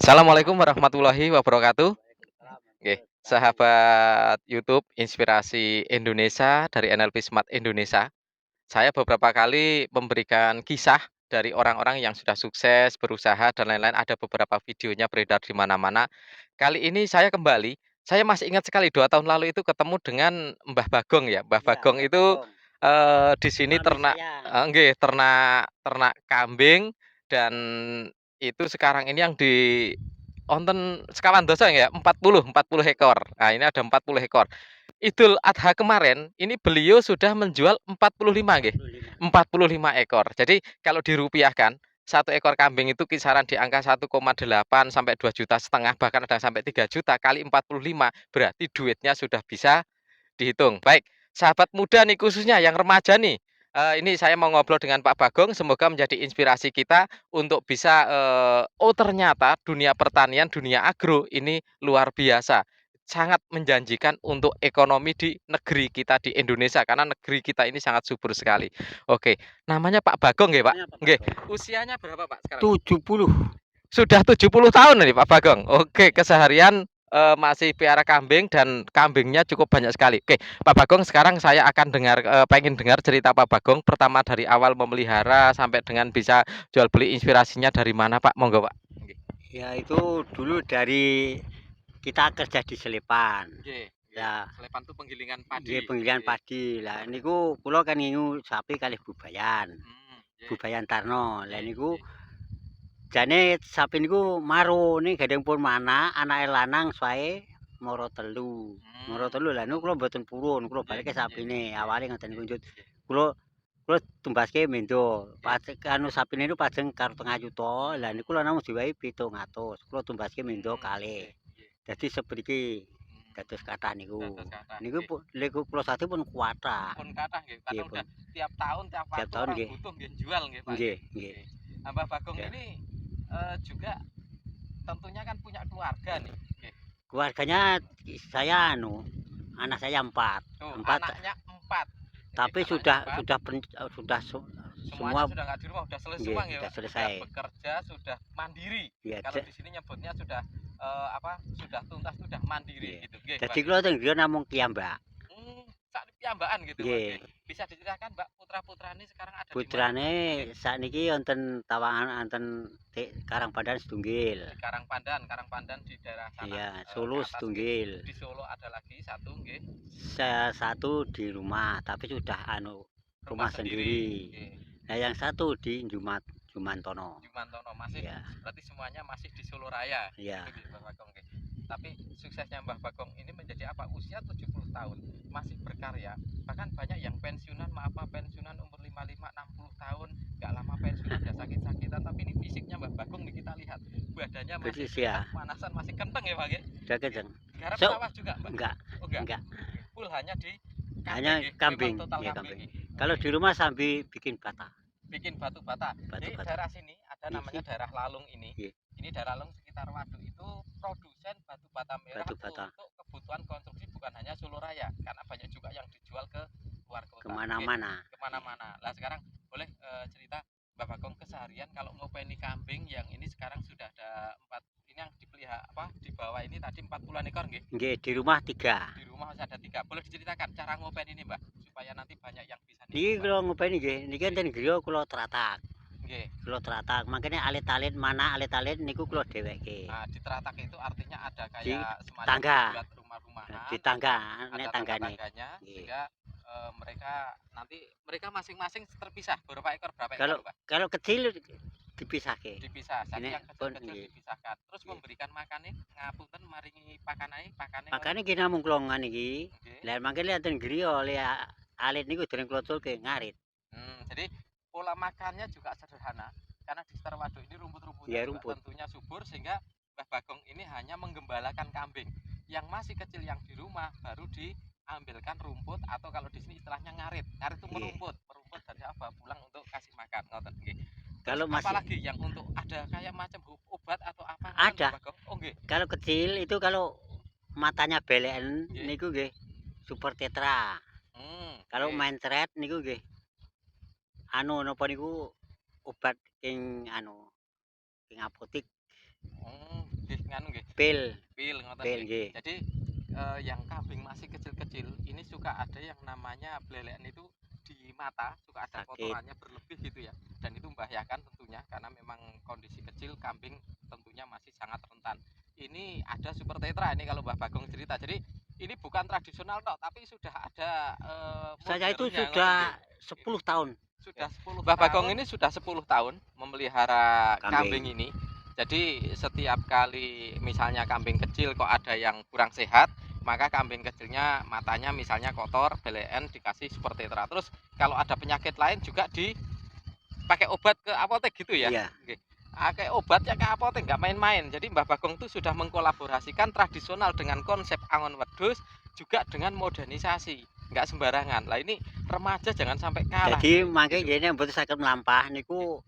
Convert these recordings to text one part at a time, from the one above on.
Assalamualaikum warahmatullahi wabarakatuh. Waalaikumsalam Oke, warahmatullahi wabarakatuh. sahabat YouTube Inspirasi Indonesia dari NLP Smart Indonesia. Saya beberapa kali memberikan kisah dari orang-orang yang sudah sukses, berusaha dan lain-lain. Ada beberapa videonya beredar di mana-mana. Kali ini saya masih ingat sekali 2 tahun lalu itu ketemu dengan Mbah Bagong ya. Mbah Iya, Bagong Mbak itu, Bagong, di sini suami ternak saya. nggih, ternak ternak kambing dan itu sekarang ini yang di wonten sekawan dasa ya, 40 ekor. Nah, ini ada 40 ekor. Idul Adha kemarin, ini beliau sudah menjual 45 nggih, 45. 45 ekor. Jadi kalau dirupiahkan, satu ekor kambing itu kisaran di angka 1,8 sampai 2,5 juta, bahkan ada sampai 3 juta kali 45, berarti duitnya sudah bisa dihitung. Baik, sahabat muda nih khususnya yang remaja nih, ini saya mau ngobrol dengan Pak Bagong, semoga menjadi inspirasi kita untuk bisa, oh ternyata dunia pertanian, dunia agro ini luar biasa, sangat menjanjikan untuk ekonomi di negeri kita di Indonesia, karena negeri kita ini sangat subur sekali. Oke, namanya Pak Bagong nggih, Pak? Namanya Pak Nggih, Bagong. usianya berapa, Pak, sekarang, Pak? 70. Sudah 70 tahun nih Pak Bagong. Oke, keseharian, masih piara kambing dan kambingnya cukup banyak sekali. Oke, Pak Bagong sekarang saya akan pengen dengar cerita Pak Bagong pertama dari awal memelihara sampai dengan bisa jual beli, inspirasinya dari mana Pak? Monggo Pak. Nggih. Ya itu dulu dari kita kerja di Selepan. Nggih nggih. Ya, Selepan tuh penggilingan nggih padi. penggilingan Nggih. padi. Lah niku kula kan ngingu sapi kalih Bubayan. Nggih Bubayan Tarno. Lah nggih niku nggih. jane sapi niku maru nih gading pun mana anake lanang sae mara telu. Mara telu lah niku kula mboten purun, kula Nggih balike nggih sapine awale ngoten niku nggih njut. nggih Kula Kula tumbaske mendo, nggih. anu sapine niku pajeng karo 500.000. Lah niku kula namung diwahi 700. Kula tumbaske mendo kalih. Nggih nggih. Dadi sepriki dados Mmm, kathah niku. dados kathah, Niku nggih. niku kula sadé pun kuwathah. Pun kathah nggih, Nggih karena pun udah tiap tahun, tiap tiap waktu tahun orang nggih. butuh nggih jual nggih, Pak, Nggih nggih, nggih. nggih. Nah, Mbah Bagong Ya. ini, juga tentunya kan punya keluarga nih, nggih. Keluarganya saya anak saya 4. Tuh, 4 anaknya 4, nggih, tapi anaknya 4, sudah semuanya semua sudah nggak di rumah, udah selesai nggih semua nggih, sudah Pak? Sudah selesai. bekerja, sudah mandiri. Iya, Kalau di sini nyebutnya sudah, sudah tuntas, sudah mandiri nggih. gitu, nggih, Dadi Pak, nggih. kula teng griya namung piyambak. Sak piyambakan gitu, Mas, Nggih. nggih. Bisa diceritakan, Mbak, putra-putrane sekarang ada di mana, Mbak? Putrane Nggih. sakniki wonten Tawangan wonten Karangpandan setunggal. Di Karangpandan di daerah sana, Iya, ke Solo atas nggih. setunggal. Di Solo ada lagi satu nggih, Satu di rumah, tapi sudah rumah rumah sendiri, sendiri. nggih. Nah, yang satu di Jumantono. Jumantono masih Iya, berarti semuanya masih di Solo Raya, iya. gitu nggih, Mbah Bagong nggih. Tapi suksesnya Mbah Bagong ini menjadi apa? Usia 70 tahun, masih berkarya, bahkan banyak yang pensiunan, maaf Pak, pensiunan umur 55, 60 tahun, nggak lama pensiunan udah sakit-sakitan, tapi ini fisiknya Mbah Bagong nih kita lihat, badannya masih Betis belum ya, kepanasan, masih kenteng ya Pak nggih? udah Nggih. kenceng. Garap So, sawah juga Mbah? enggak, Oh enggak? enggak. Oke, full hanya di kambing Hanya nggih, memang kambing, total ya kambing kambing. nggih. Kalau Oke. di rumah sambil bikin bata, Bikin batu bata. batu Di bata. daerah sini ada Iya namanya sih, daerah Lalung ini. iya, Ini daerah Lalung sekitar Waduk itu produsen batu bata merah batu bata. untuk kebutuhan konstruksi, bukan hanya Solo Raya, karena banyak juga yang dijual ke luar kota. Oke, Kemana-mana. kemana-mana. Lah sekarang boleh cerita Mbak Bagong keseharian kalau ngopeni kambing yang ini sekarang sudah ada 4, ini yang dipelihara apa di bawah ini tadi 40-an ekor nggih. Nggih, di rumah 3. Di rumah masih ada 3. Boleh diceritakan cara ngopen ini, Mbak, supaya nanti banyak yang bisa Niki niru, Mbak. kula ngopeni nggih, niki Nggih. enten griya kula teratak. Nggih. Kula teratak, makanya alit-alit mana alit-alit niku kula dheweke. Nah, di teratak itu artinya ada Di kayak semacam tangga, buat rumah-rumahan, di tangga ada nek tanggane. tangga-tangganya Nggih. sehingga mereka nanti mereka masing-masing terpisah berapa Kalau ekor, Mbak? kalau kecil dipisahke. Dipisah. Jadi Ini yang pun kecil-kecil nggih. dipisahkan. Terus Nggih. memberikan makannya ngapunten maringi pakane Makane ngoten. ki namung kula ngene iki. Nggih. Lah mangke enten griya le alit niku dereng kula culke ngarit. Jadi pola makannya juga sederhana karena di sekitar waduk ini rumput-rumputnya Ya juga rumput. tentunya subur sehingga Mbah Bagong ini hanya menggembalakan kambing. Yang masih kecil yang di rumah baru diambilkan rumput atau kalau di sini istilahnya ngarit. Ngarit itu Nggih. merumput dari apa? Pulang untuk kasih makan, ngoten nggih. Terus Kalau masih apalagi yang untuk ada kayak macam obat atau apa ngoten ada. Mbah Bagong? Oh nggih. Kalau kecil itu kalau matanya beleken Nggih. niku nggih Super Tetra. Kalau Nggih. mencret niku nggih anu napa niku obat ing ing apotik. Hmm, nganu nggih, Pil, pil ngoten pil nggih. nggih. Jadi, yang kambing masih kecil-kecil ini suka ada yang namanya belelekan itu di mata, suka ada Sakit. kotorannya berlebih gitu ya, dan itu membahayakan tentunya karena memang kondisi kecil kambing tentunya masih sangat rentan. Ini ada super tetra ini kalau Mbah Bagong cerita. Jadi ini bukan tradisional tok, tapi sudah ada, Saya itu modernnya ngoten nggih. sudah Ini 10 tahun sudah 10 Mbah Bagong ini sudah 10 tahun memelihara kambing kambing. ini. Jadi setiap kali misalnya kambing kecil kok ada yang kurang sehat, maka kambing kecilnya matanya misalnya kotor, beleken dikasih super tetra. Terus kalau ada penyakit lain juga dipakai obat ke apotek gitu ya. Iya. Nggih. Pakai obatnya ke apotek nggak main-main. Jadi Mbah Bagong itu sudah mengkolaborasikan tradisional dengan konsep angon wedhus juga dengan modernisasi. Nggak sembarangan. Lah ini remaja jangan sampai kalah Jadi nih, mangke gitu. jene mboten saged mlampah Nggih. niku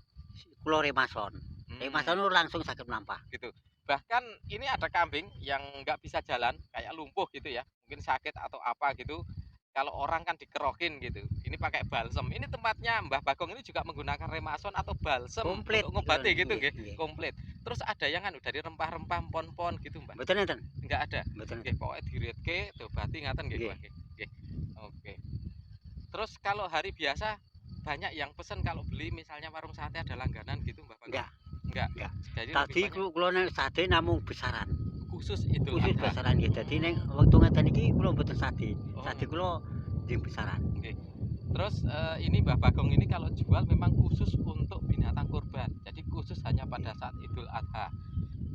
kula remason. Remason Hmm. niku langsung saged mlampah. Gitu. Bahkan ini ada kambing yang nggak bisa jalan, kayak lumpuh gitu ya, mungkin sakit atau apa gitu. Kalau orang kan dikerokin gitu. Ini pakai balsem. Ini tempatnya Mbah Bagong ini juga menggunakan remason atau balsem Komplit untuk kula ngobati gitu nggih, nggih, nggih. komplit. Terus ada yang anu dari rempah-rempah pon-pon gitu, Mbah? Mboten enten, Enggak ada. mboten Nggih, enten. pokoknya diretke, diobati ngaten nggih, Nggih. Mbah nggih. Nggih. Oke. Terus kalau hari biasa banyak yang pesen kalau beli misalnya warung sate ada langganan gitu, Mbah Bagong? Enggak, Enggak. enggak. Jadi lebih Tadi banyak kula nek sate namung besaran. khusus Idul Khusus Adha. besaran nggih. Dadi ning wektu ngeten iki kula mboten sate. Oh, Sate kula nggih besaran. oke. Terus ini Mbah Bagong ini kalau jual memang khusus untuk binatang kurban. Jadi khusus hanya pada saat Idul Adha.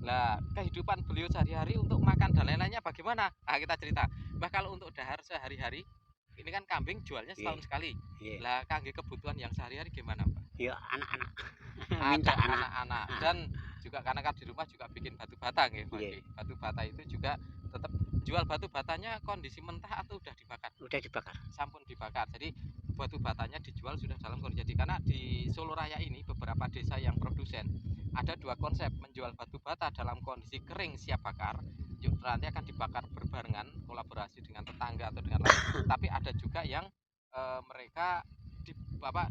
Lah, kehidupan beliau sehari-hari untuk makan dan lain-lainnya bagaimana? Nah, kita cerita. Mbah kalau untuk dahar sehari-hari, ini kan kambing jualnya Nggih, setahun sekali. nggih. Lah, kangge kebutuhan yang sehari-hari gimana, Mbah? Ya anak-anak. Minta Ada anak. anak-anak Ah, dan juga karena kan di rumah juga bikin batu bata nggih, Mbak nggih. nggih. Batu bata itu juga tetap jual batu batanya kondisi mentah atau udah dibakar? Udah dibakar. Sampun dibakar. Jadi batu batanya dijual sudah dalam kondisi jadi karena di Solo Raya ini beberapa desa yang produsen ada dua konsep menjual batu bata dalam kondisi kering siap bakar nanti akan dibakar berbarengan kolaborasi dengan tetangga atau dengan lain tapi ada juga yang mereka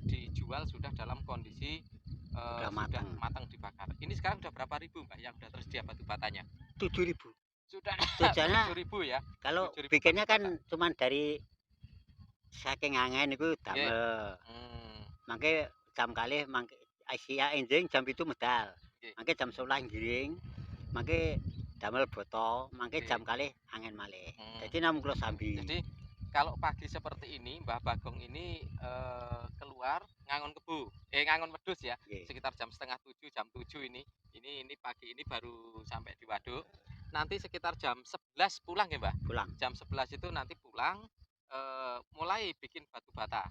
dijual sudah dalam kondisi Udah sudah mateng. matang dibakar. Ini sekarang udah berapa ribu Mbak yang sudah tersedia batu batanya? 7.000. Sudah Tujuannya 7.000 ya. kalau 7.000 bikinnya batu bata. kan cuman dari saking angen niku Nggih. damel. Hmm. Mangke jam kalih mangke Asia enjing jam 7 medal. Nggih. Mangke jam 11 giring. Mangke damel boto, mangke Nggih. jam kalih angen malih. Hmm. Dadi namung kula sambi. Jadi kalau pagi seperti ini Mbah Bagong ini keluar ngangon kebu, ngangon wedhus ya, Nggih. sekitar jam setengah 7, jam 7 ini. Ini pagi ini baru sampai di waduk. Nanti sekitar jam 11 pulang ya Mbah. Pulang. Jam 11 itu nanti pulang mulai bikin batu bata.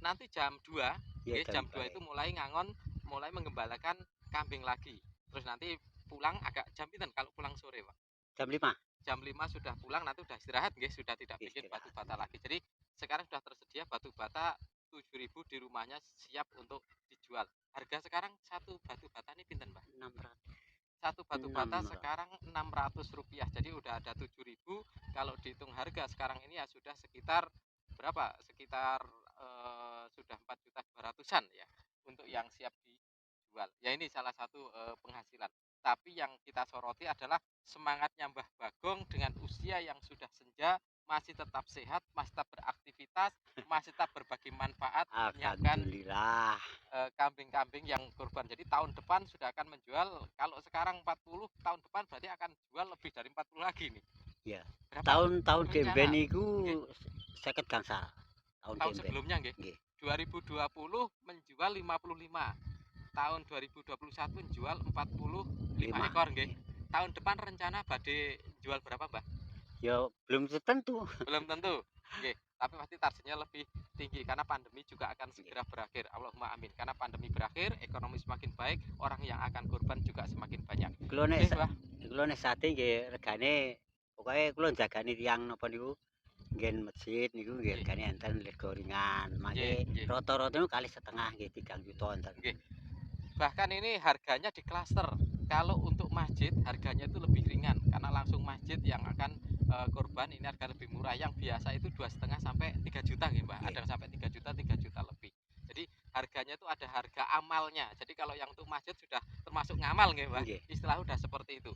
Nanti jam 2, Iya jam jam 2 itu mulai ngangon, mulai menggembalakan kambing lagi. Terus nanti pulang agak jam pinten kalau pulang sore, Pak? jam 5. Jam 5 sudah pulang nanti sudah istirahat nggih, sudah tidak bikin batu Istirahat. bata lagi. Jadi sekarang sudah tersedia batu bata 7.000 di rumahnya siap untuk dijual. Harga sekarang satu batu bata ini pinten, Mbak? 600. Satu batu bata 600. sekarang Rp600. Jadi udah ada 7.000. Kalau dihitung harga sekarang ini ya sudah sekitar berapa? Sekitar sudah 4.200.000-an ya untuk yang siap dijual. Ya ini salah satu penghasilan. Tapi yang kita soroti adalah semangatnya Mbah Bagong dengan usia yang sudah senja, masih tetap sehat, masih tetap beraktivitas, masih tetap berbagi manfaat, menyiapkan Alhamdulillah. kambing-kambing yang kurban. Jadi tahun depan sudah akan menjual, kalau sekarang 40, tahun depan berarti akan jual lebih dari 40 lagi nih. Iya. Berapa Tahun-tahun rencana? demben niku Nggih. 50 gangsal. Tahun Tahun demben. sebelumnya nggih. Nggih. 2020 menjual 55. Tahun 2021 menjual 45 5. ekor nggih. Tahun depan rencana badhe jual berapa, Mbah? Ya belum tentu. Belum tentu. Nggih, tapi pasti targetnya lebih tinggi karena pandemi juga akan segera berakhir. Allahumma amin. Karena pandemi berakhir, ekonomi semakin baik, orang yang akan kurban juga semakin banyak. Kula nek Nggih, Mbah. kula nek sate nggih regane pokoke kula njagani tiyang napa niku nggen masjid niku nggih Nggih. regane enten rega ringan. Mangke Nggih, nggih. rata-rata niku 2,5 nggih 3 juta enten. Nggih. Bahkan ini harganya di klaster. Kalau untuk masjid harganya itu lebih ringan karena langsung masjid yang akan kurban ini harga lebih murah. Yang biasa itu 2,5 sampai 3 juta nggih, Mbak. Ada yang sampai 3 juta, 3 juta lebih. Jadi harganya itu ada harga amalnya. Jadi kalau yang untuk masjid sudah termasuk ngamal nggih, Mbak. Nggih. Istilah udah seperti itu.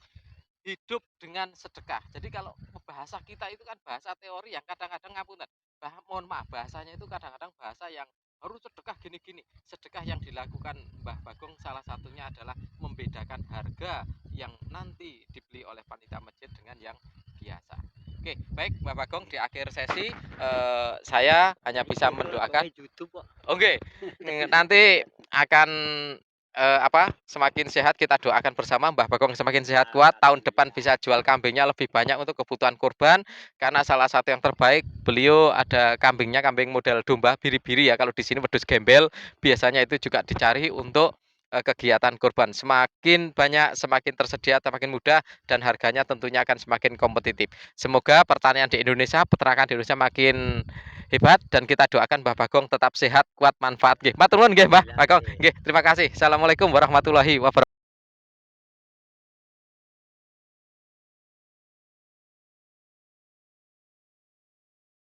hidup dengan sedekah. Jadi kalau bahasa kita itu kan bahasa teori yang kadang-kadang ngapunten, mohon maaf bahasanya itu kadang-kadang bahasa yang harus sedekah gini-gini. Sedekah yang dilakukan Mbah Bagong salah satunya adalah membedakan harga yang nanti dibeli oleh panitia masjid dengan yang biasa. Oke, baik Mbah Bagong, di akhir sesi saya hanya bisa mendoakan. Oke, nanti akan semakin sehat, kita doakan bersama Mbah Bagong semakin sehat kuat, tahun depan bisa jual kambingnya lebih banyak untuk kebutuhan kurban, karena salah satu yang terbaik beliau ada kambingnya, kambing model domba biri-biri ya, kalau di sini wedus gembel biasanya itu juga dicari untuk kegiatan kurban. Semakin banyak, semakin tersedia, semakin mudah, dan harganya tentunya akan semakin kompetitif. Semoga pertanian di Indonesia, peternakan di Indonesia makin hebat, dan kita doakan Mbah Bagong tetap sehat, kuat, manfaat nggih. Matur nuwun nggih Mbah Bagong. Nggih, terima kasih. Assalamualaikum warahmatullahi wabarakatuh.